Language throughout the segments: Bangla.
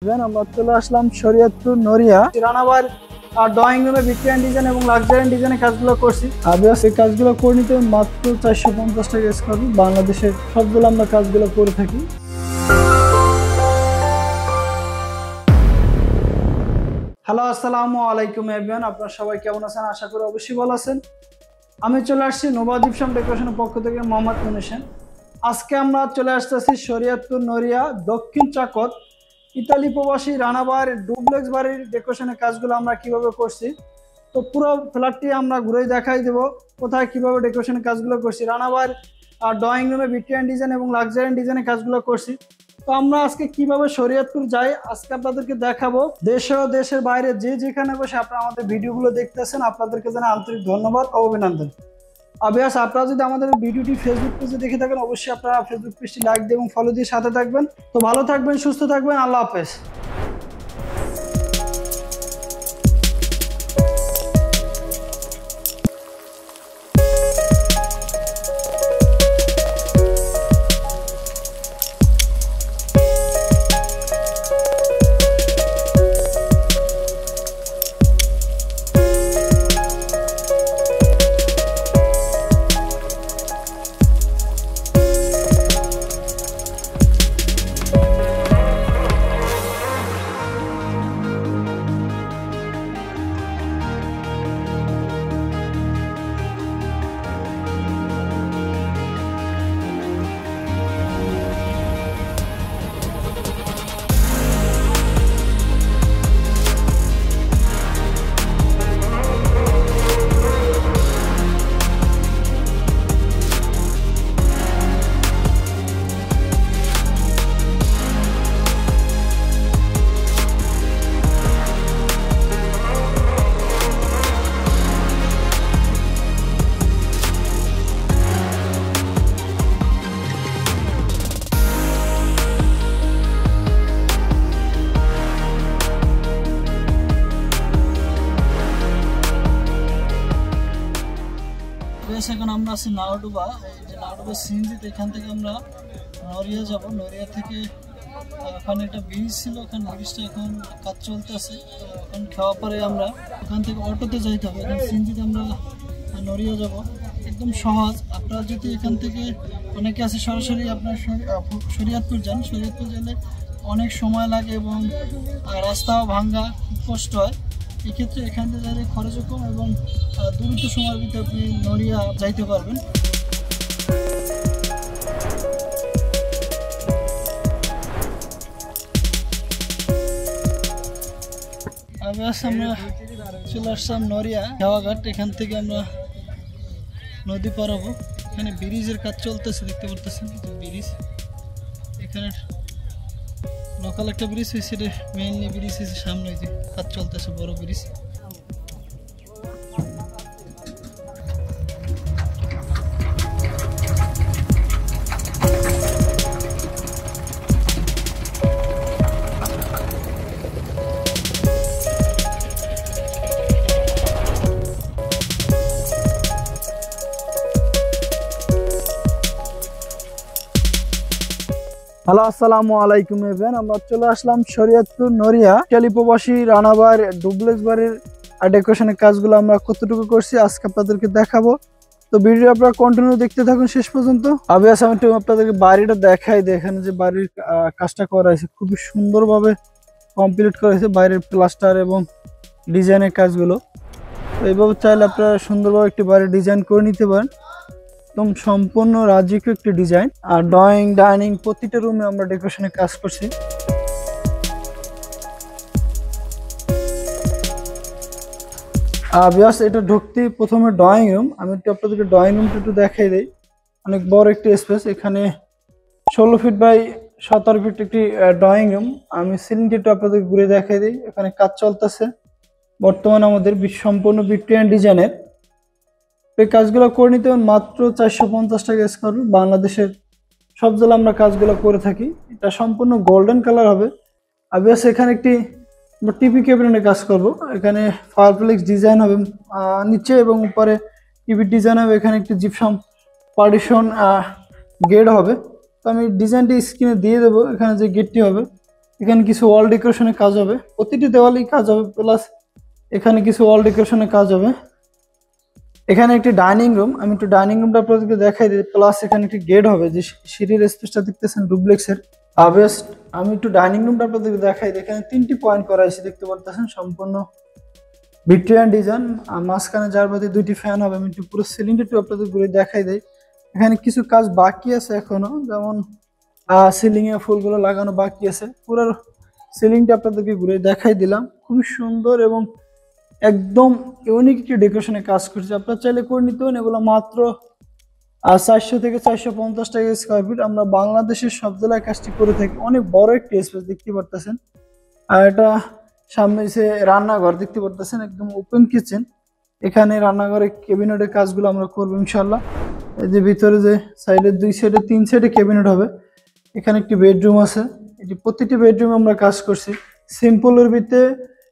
আমরা চলে আসলাম শরীয়তপুর নড়িয়া রানাবার ড্রয়িং রুমে ভিক্টোরিয়ান ডিজাইন এবং লাক্সারিয়ান ডিজাইনের কাজগুলো করছি। এই কাজগুলো করে নিতে মাত্র 450 টাকা স্কয়ার ফিট। বাংলাদেশের সবগুলো আমরা কাজগুলো করে থাকি। হ্যালো, আসসালামু আলাইকুম এভরিওয়ান, আপনারা সবাই কেমন আছেন? আশা করি অবশ্যই ভালো আছেন। আমি চলে আসছি নোভা জিপসাম ডেকোরেশনের পক্ষ থেকে মোহাম্মদ মুনিশন। আজকে আমরা চলে আসতেছি শরীয়তপুর নড়িয়া দক্ষিণ চাকত ইতালি প্রবাসী রানাবার ডুপ্লেক্স বাড়ির ডেকোরেশনের কাজগুলো আমরা কিভাবে করছি। তো পুরো ফ্ল্যাটটি আমরা ঘুরে দেখাই দেবো কোথায় কিভাবে ডেকোরেশনের কাজগুলো করছি। রানাবার ড্রয়িং রুমে ভিক্টোরিয়ান ডিজাইন এবং লাক্সারিয়ান ডিজাইনের কাজগুলো করছি। তো আমরা আজকে কিভাবে শরীয়তপুর যাই আজকে আপনাদেরকে দেখাবো। দেশে ও দেশের বাইরে যে যেখানে বসে আপনারা আমাদের ভিডিওগুলো দেখতেছেন আপনাদেরকে জানাই আন্তরিক ধন্যবাদ ও অভিনন্দন। অবভিয়াস আপনারা যদি আমাদের ভিডিওটি ফেসবুক পেজে দেখে থাকেন অবশ্যই আপনারা ফেসবুক পেজটি লাইক দিয়ে এবং ফলো দিয়ে সাথে থাকবেন। তো ভালো থাকবেন, সুস্থ থাকবেন, আল্লাহ হাফেজ। এখন আমরা আছি নাওডুবা। এই যে নাওডুবা সিএনজিতে, এখান থেকে আমরা নড়িয়া যাব। নড়িয়া থেকে ওখানে একটা ব্রিজ ছিল, ওখানে ব্রিজটা এখন কাজ চলতেছে। এখন খাওয়া পরে আমরা ওখান থেকে অটোতে যাইতে হবে। এখন সিএনজিতে আমরা নড়িয়া যাব, একদম সহজ। আপনারা যদি এখান থেকে অনেকে আছে সরাসরি আপনার শরীয়তপুর যান, শরীয়তপুর গেলে অনেক সময় লাগে এবং রাস্তাও ভাঙ্গা, খুব কষ্ট হয়। এক্ষেত্রে এখান থেকে যাইলে খরচও কম এবং দ্রুত সময়ের ভিতরে আপনি নড়িয়া যাইতে পারবেন। আমরা চলে আসলাম নড়িয়া হাওয়াঘাট। এখান থেকে আমরা নদী পার হবো। এখানে ব্রিজের কাজ চলতেছে, দেখতে পারতেছেন ব্রিজ। এখানে লোকাল একটা ব্রিজ হয়েছে, মেইনলি ব্রিজ হয়েছে সামনে যে কাজ চলতেছে, বড় ব্রিজ। হ্যালো, আসসালামু আলাইকুম এভরিওয়ান, আমরা চলে আসলাম শরীয়তপুর নড়িয়া ইতালি প্রবাসী রানাবার ডুপ্লেক্স বাড়ির ডেকোরেশনের কাজগুলো আমরা কতটুকু করছি আজকে আপনাদেরকে দেখাবো। তো ভিডিও আপনারা কন্টিনিউ দেখতে থাকুন শেষ পর্যন্ত। অবভিয়াস আমি একটু আপনাদেরকে বাড়িটা দেখাই দিই। এখানে যে বাড়ির কাজটা করা হয়েছে খুবই সুন্দরভাবে কমপ্লিট করা হয়েছে, বাইরের প্লাস্টার এবং ডিজাইনের কাজগুলো। তো এইভাবে চাইলে আপনারা সুন্দরভাবে একটি বাড়ির ডিজাইন করে নিতে পারেন। একদম সম্পূর্ণ রাজকীয় একটি ডিজাইন। আর ড্রয়িং, ডাইনিং প্রতিটা রুমে আমরা ডেকোরেশনের কাজ করছি। এটা ঢুকতে প্রথমে ড্রয়িং রুম। আমি একটু আপনাদেরকে ড্রয়িং রুমটা একটু দেখাই দিই। অনেক বড় একটি স্পেস, এখানে 16 ফিট বাই 17 ফিট একটি ড্রয়িং রুম। আমি সিলিংটি একটু আপনাদেরকে ঘুরে দেখাই দিই। এখানে কাজ চলতেছে বর্তমানে আমাদের সম্পূর্ণ ভিক্টোরিয়ান ডিজাইনের। এই কাজগুলো করে নিতে মাত্র 450 টাকা স্কয়ার ফিট। বাংলাদেশের সব জেলা আমরা কাজগুলো করে থাকি। এটা সম্পূর্ণ গোল্ডেন কালার হবে। অবভিয়াস এখানে একটি টিভি ক্যাবিনেটে কাজ করব। এখানে ফায়ারপ্লেক্স ডিজাইন হবে নিচে এবং উপরে টিভি ডিজাইন হবে। এখানে একটি জিপসাম পার্টিশন গেট হবে। তো আমি ডিজাইনটি স্ক্রিনে দিয়ে দেবো। এখানে যে গেটটি হবে এখানে কিছু ওয়াল ডেকোরেশনের কাজ হবে, প্রতিটি দেওয়ালেই কাজ হবে, প্লাস এখানে কিছু ওয়াল ডেকোরেশনের কাজ হবে। এখানে একটি ডাইনিং রুম, আমি একটু ডাইনিং রুমটা আপনাদেরকে দেখাই দিই। প্লাস এখানে একটি গেট হবে, যে সিঁড়ির স্পেসটা দেখতেছেন ডুপ্লেক্সের। আমি একটু ডাইনিং রুমটা আপনাদেরকে দেখাই দিই। এখানে 3টি পয়েন্ট করা হয়েছে, দেখতে পারতেছেন, সম্পূর্ণ ভিক্টোরিয়ান ডিজাইন। আর মাঝখানে যার বাদে 2টি ফ্যান হবে। আমি একটু পুরো সিলিংটা একটু আপনাদের ঘুরে দেখাই দেই। এখানে কিছু কাজ বাকি আছে এখনো, যেমন সিলিং এ ফুলগুলো লাগানো বাকি আছে। পুরো সিলিংটা আপনাদেরকে ঘুরে দেখাই দিলাম। খুব সুন্দর এবং একদম ইউনিক একটি ডেকোরেশনে কাজ করছে। আপনারা চাইলে করে নিতে পারেন। এগুলো মাত্র 400 থেকে 450 টাকা স্কোয়ার ফিট। আমরা বাংলাদেশের সব জেলায় কাজটি করে থাকি। অনেক বড় একটি স্পেস দেখতে পারতেছেন। আর এটা সামনে এসে রান্নাঘর দেখতে পারতেছেন, একদম ওপেন কিচেন। এখানে রান্নাঘরের ক্যাবিনেটের কাজগুলো আমরা করবো ইনশাল্লাহ। এই যে ভিতরে যে সাইডে 2 সাইডে 3 সাইডে ক্যাবিনেট হবে। এখানে একটি বেডরুম আছে, এটি প্রতিটি বেডরুমে আমরা কাজ করছি সিম্পলের ভিতরে,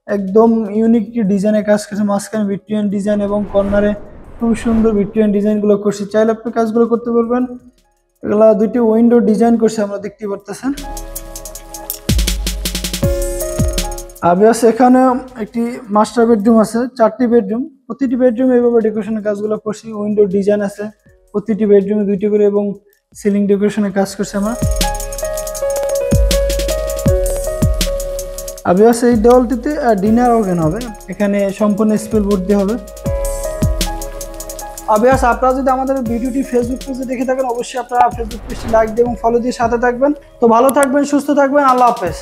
একদম ইউনিক ডিজাইনে কাজ করছে। মাঝখানে ভিক্টোরিয়ান ডিজাইন এবং কর্নারে খুব সুন্দর ভিক্টোরিয়ান ডিজাইনগুলো করছি। চাইলে আপনি কাজগুলো করতে পারবেন। এগুলা 2টি উইন্ডো ডিজাইন করছে, আমরা দেখতে পারতেছেন। এখানে একটি মাস্টার বেডরুম আছে, 4টি বেডরুম। প্রতিটি বেডরুমে এইভাবে ডেকোরেশনের কাজগুলো করছি। উইন্ডো ডিজাইন আছে প্রতিটি বেডরুমে 2টি করে, এবং সিলিং ডেকোরেশনের কাজ করছি আমরা। এই দেওয়ালটিতে ডিনার ওভেন হবে, এখানে সম্পূর্ণ স্পিল বোর্ড দিয়ে হবে। আপনারা যদি আমাদের ভিডিওটি ফেসবুক পেজে দেখে থাকেন, অবশ্যই আপনারা ফেসবুক পেজটি লাইক দিয়ে এবং ফলো দিয়ে সাথে থাকবেন। তো ভালো থাকবেন, সুস্থ থাকবেন, আল্লাহ হাফেজ।